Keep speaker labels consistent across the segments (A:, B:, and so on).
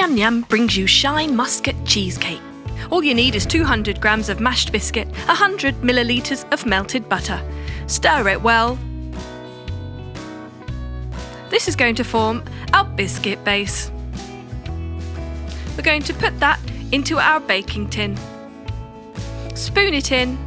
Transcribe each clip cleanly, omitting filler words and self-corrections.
A: Nyam Nyam brings you Shine Muscat Cheesecake. All you need is 200 grams of mashed biscuit, 100 millilitres of melted butter. Stir it well. This is going to form our biscuit base. We're going to put that into our baking tin. Spoon it in.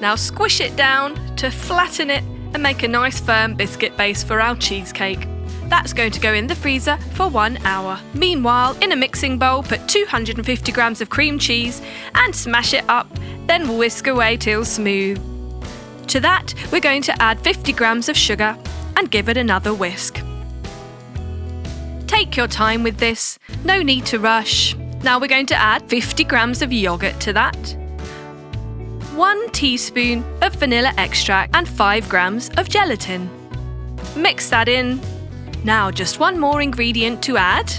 A: Now squish it down to flatten it and make a nice firm biscuit base for our cheesecake. That's going to go in the freezer for 1 hour. Meanwhile, in a mixing bowl, put 250 grams of cream cheese and smash it up, then whisk away till smooth. To that, we're going to add 50 grams of sugar and give it another whisk. Take your time with this, no need to rush. Now we're going to add 50 grams of yoghurt to that, 1 teaspoon of vanilla extract and 5 grams of gelatin. Mix that in. Now just one more ingredient to add,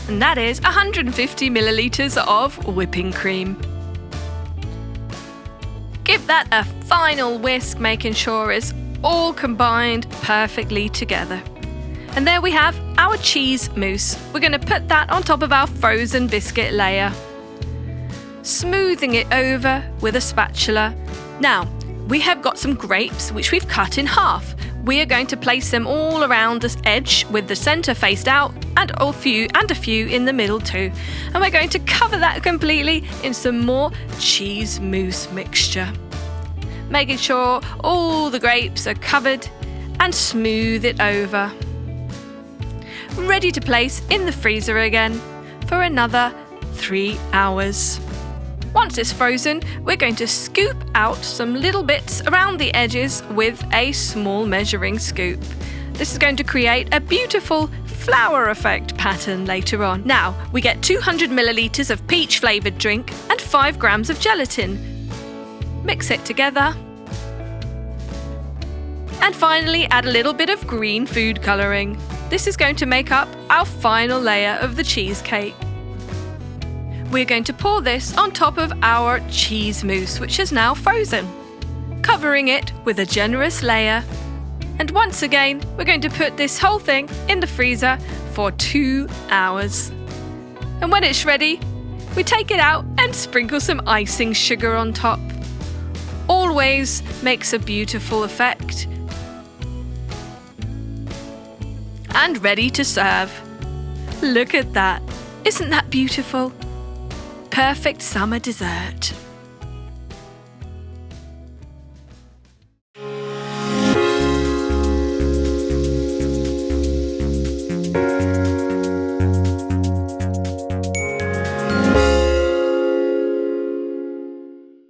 A: and that is 150 millilitres of whipping cream. Give that a final whisk, making sure it's all combined perfectly together. And there we have our cheese mousse. We're going to put that on top of our frozen biscuit layer, smoothing it over with a spatula. Now, we have got some grapes which we've cut in half. We are going to place them all around the edge with the centre faced out and a few in the middle too. And we're going to cover that completely in some more cheese mousse mixture. Making sure all the grapes are covered and smooth it over. Ready to place in the freezer again for another 3 hours. Once it's frozen, we're going to scoop out some little bits around the edges with a small measuring scoop. This is going to create a beautiful flower effect pattern later on. Now, we get 200 millilitres of peach flavoured drink and 5 grams of gelatin. Mix it together. And finally, add a little bit of green food colouring. This is going to make up our final layer of the cheesecake. We're going to pour this on top of our cheese mousse, which is now frozen, covering it with a generous layer. And once again, we're going to put this whole thing in the freezer for 2 hours. And when it's ready, we take it out and sprinkle some icing sugar on top. Always makes a beautiful effect. And ready to serve. Look at that. Isn't that beautiful? Perfect summer dessert.